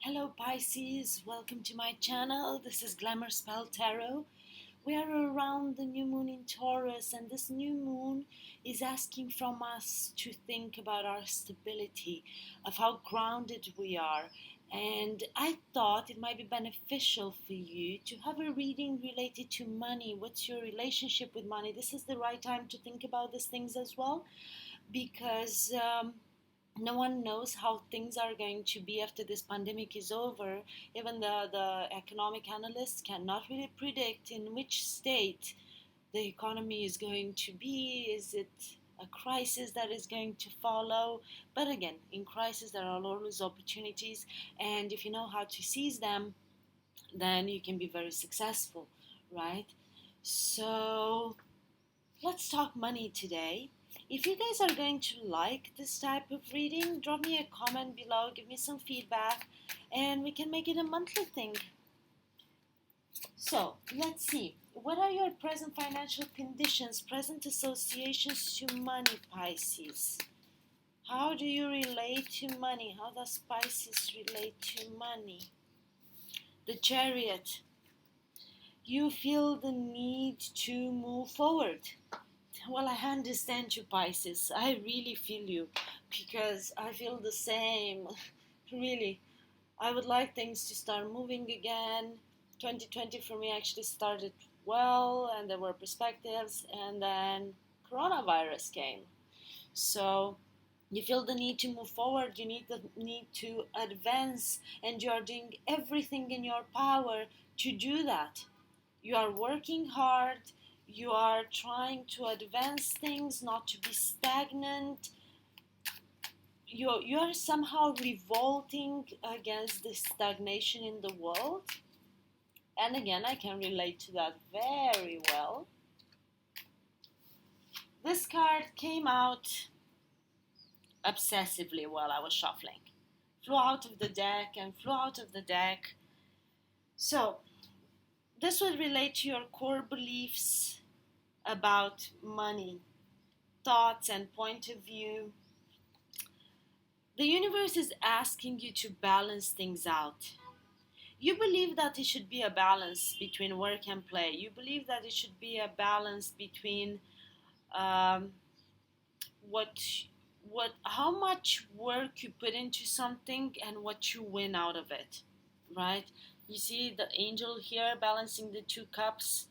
Hello Pisces, welcome to my channel. This is Glamour Spell Tarot. We are around the new moon in Taurus, and this new moon is asking from us to think about our stability, of how grounded we are. And I thought it might be beneficial for you to have a reading related to money. What's your relationship with money? This is the right time to think about these things as well, because no one knows how things are going to be after this pandemic is over. Even the economic analysts cannot really predict in which state the economy is going to be. Is it a crisis that is going to follow? But again, in crisis there are always opportunities, and if you know how to seize them, then you can be very successful, right? So let's talk money today. If you guys are going to like this type of reading, drop me a comment below, give me some feedback, and we can make it a monthly thing. So, let's see. What are your present financial conditions, present associations to money, Pisces? How do you relate to money? How does Pisces relate to money? The Chariot. You feel the need to move forward. Well, I understand you, Pisces. I really feel you, because I feel the same. Really, I would like things to start moving again. 2020 for me actually started well, and there were perspectives, and then coronavirus came. So you feel the need to move forward, you need the need to advance, and you are doing everything in your power to do that. You are working hard, you are trying to advance things, not to be stagnant. You are somehow revolting against the stagnation in the world. And again, I can relate to that very well. This card came out obsessively while I was shuffling. Flew out of the deck and flew out of the deck. So, this would relate to your core beliefs about money, thoughts and point of view. The universe is asking you to balance things out. You believe that it should be a balance between work and play. You believe that it should be a balance between um, what how much work you put into something and what you win out of it, right? You see the angel here balancing the two cups,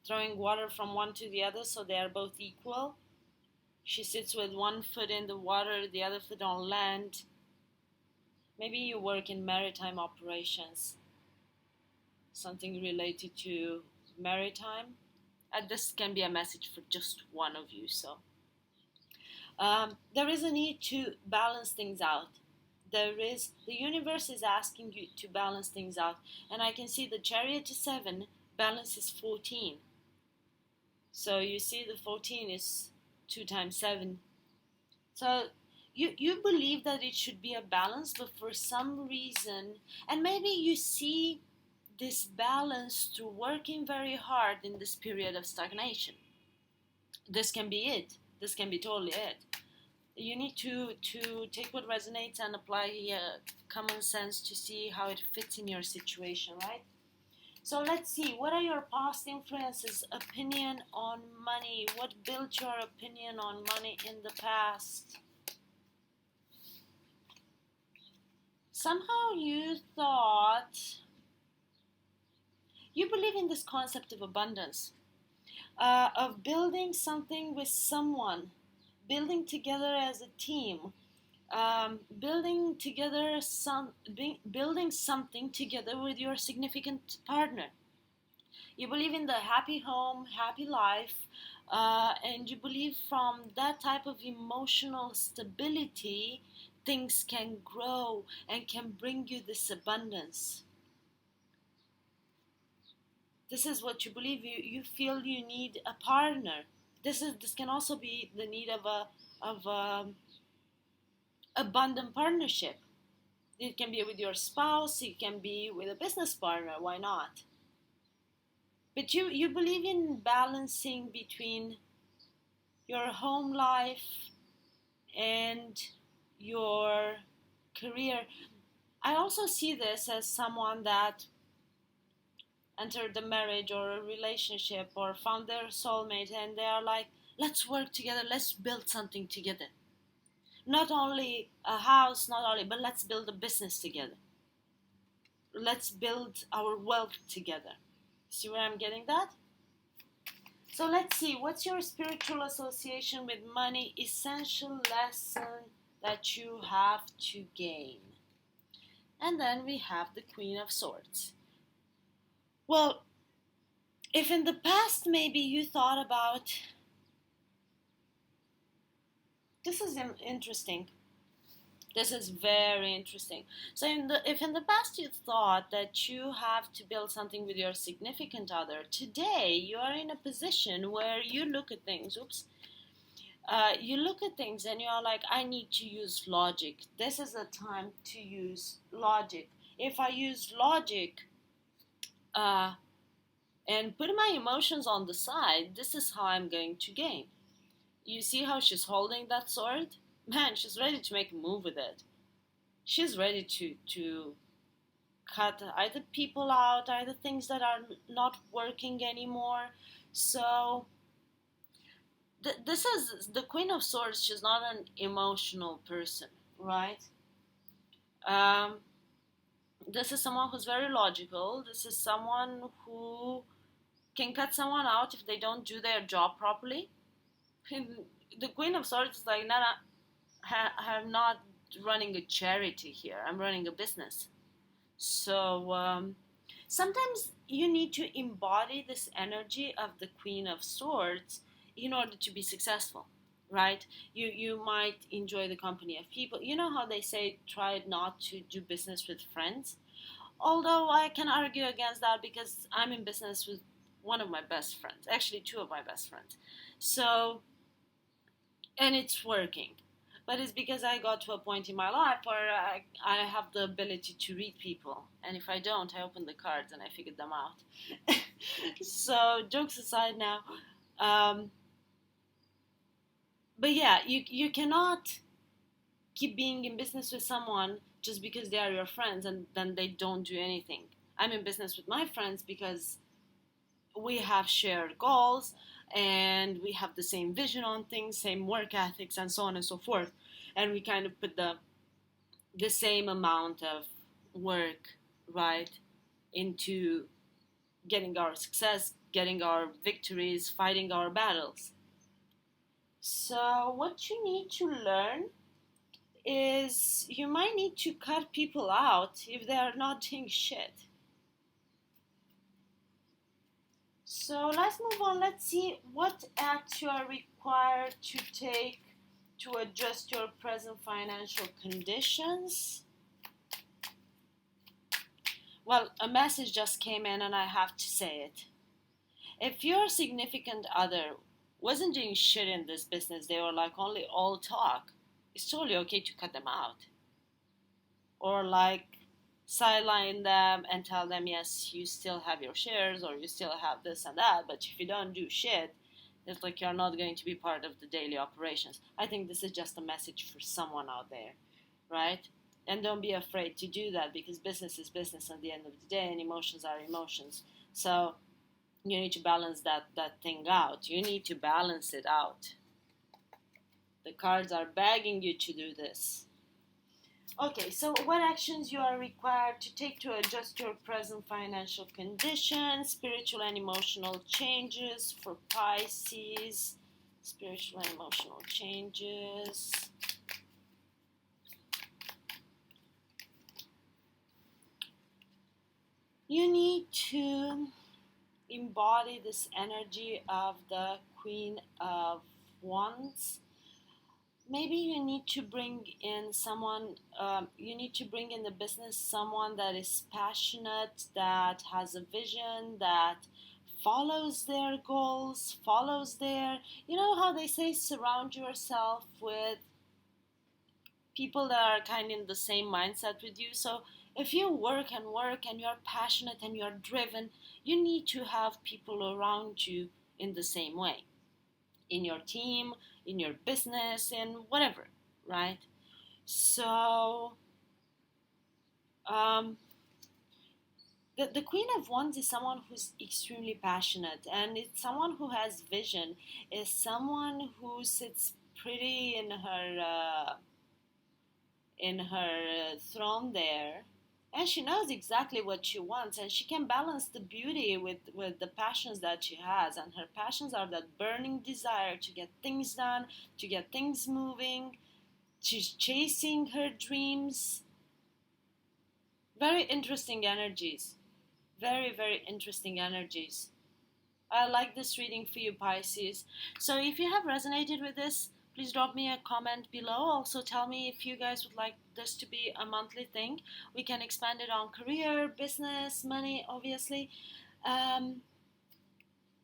throwing water from one to the other so they are both equal. She sits with one foot in the water, the other foot on land. Maybe you work in maritime operations, something related to maritime. This can be a message for just one of you. So there is a need to balance things out. The universe is asking you to balance things out, and I can see the Chariot is 7, balance is 14. So you see the 14 is 2 times 7. So you believe that it should be a balance, but for some reason, and maybe you see this balance through working very hard in this period of stagnation. This can be it. This can be totally it. You need to take what resonates and apply common sense to see how it fits in your situation, right? So let's see, what are your past influences, opinion on money? What built your opinion on money in the past? Somehow you thought, you believe in this concept of abundance, of building something with someone, building together as a team, building something together with your significant partner. You believe in the happy home, happy life, and you believe from that type of emotional stability, things can grow and can bring you this abundance. This is what you believe. You feel you need a partner. This can also be the need of a abundant partnership. It can be with your spouse, it can be with a business partner, why not? But you believe in balancing between your home life and your career. I also see this as someone that entered the marriage or a relationship or found their soulmate, and they are like, let's work together, let's build something together. Not only a house, not only, but let's build a business together. Let's build our wealth together. See where I'm getting that? So let's see, what's your spiritual association with money? Essential lesson that you have to gain. And then we have the Queen of Swords. Well, if in the past maybe you thought about, this is interesting. This is very interesting. So, if in the past you thought that you have to build something with your significant other, today you are in a position where you look at things. You look at things and you are like, I need to use logic. This is a time to use logic. If I use logic uh, and put my emotions on the side, this is how I'm going to gain. You see how she's holding that sword? Man, she's ready to make a move with it. She's ready to cut either people out, either things that are not working anymore. So this is the Queen of Swords. She's not an emotional person, right? Um, this is someone who's very logical. This is someone who can cut someone out if they don't do their job properly. The Queen of Swords is like, nah, I'm not running a charity here. I'm running a business. So sometimes you need to embody this energy of the Queen of Swords in order to be successful, right? You might enjoy the company of people. You know how they say try not to do business with friends? Although I can argue against that because I'm in business with one of my best friends, actually two of my best friends. So, and it's working. But it's because I got to a point in my life where I have the ability to read people. And if I don't, I open the cards and I figure them out. So, jokes aside now. Um, but yeah, you cannot keep being in business with someone just because they are your friends and then they don't do anything. I'm in business with my friends because we have shared goals and we have the same vision on things, same work ethics, and so on and so forth. And we kind of put the same amount of work, right, into getting our success, getting our victories, fighting our battles. So, what you need to learn is you might need to cut people out if they are not doing shit. So let's move on. Let's see what acts you are required to take to adjust your present financial conditions. Well, a message just came in and I have to say it. If your significant other wasn't doing shit in this business, they were like only all talk, it's totally okay to cut them out. Or like sideline them and tell them, yes, you still have your shares or you still have this and that, but if you don't do shit, it's like you're not going to be part of the daily operations. I think this is just a message for someone out there, right? And don't be afraid to do that because business is business at the end of the day and emotions are emotions. So you need to balance that thing out. You need to balance it out. The cards are begging you to do this. Okay, so what actions you are required to take to adjust your present financial conditions, spiritual and emotional changes for Pisces, spiritual and emotional changes. You need to embody this energy of the Queen of Wands. Maybe you need to bring in someone, you need to bring in the business someone that is passionate, that has a vision, that follows their goals, follows their, you know how they say, surround yourself with people that are kind of in the same mindset with you. So if you work and you're passionate and you're driven, you need to have people around you in the same way, in your team, in your business, in whatever, right? So Um, the Queen of Wands is someone who's extremely passionate, and it's someone who has vision. Is someone who sits pretty in her throne there, and she knows exactly what she wants, and she can balance the beauty with the passions that she has. And her passions are that burning desire to get things done, to get things moving. She's chasing her dreams. Very interesting energies. Very, very interesting energies. I like this reading for you, Pisces. So if you have resonated with this, please drop me a comment below. Also tell me if you guys would like this to be a monthly thing. We can expand it on career, business, money, obviously. Um,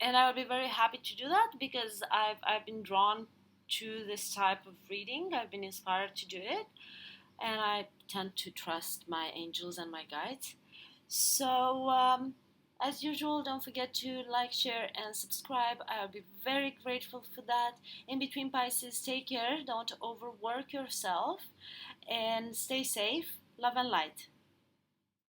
and I would be very happy to do that because I've been drawn to this type of reading. I've been inspired to do it. And I tend to trust my angels and my guides. So, as usual, don't forget to like, share, and subscribe. I'll be very grateful for that. In between, Pisces, take care. Don't overwork yourself and stay safe. Love and light.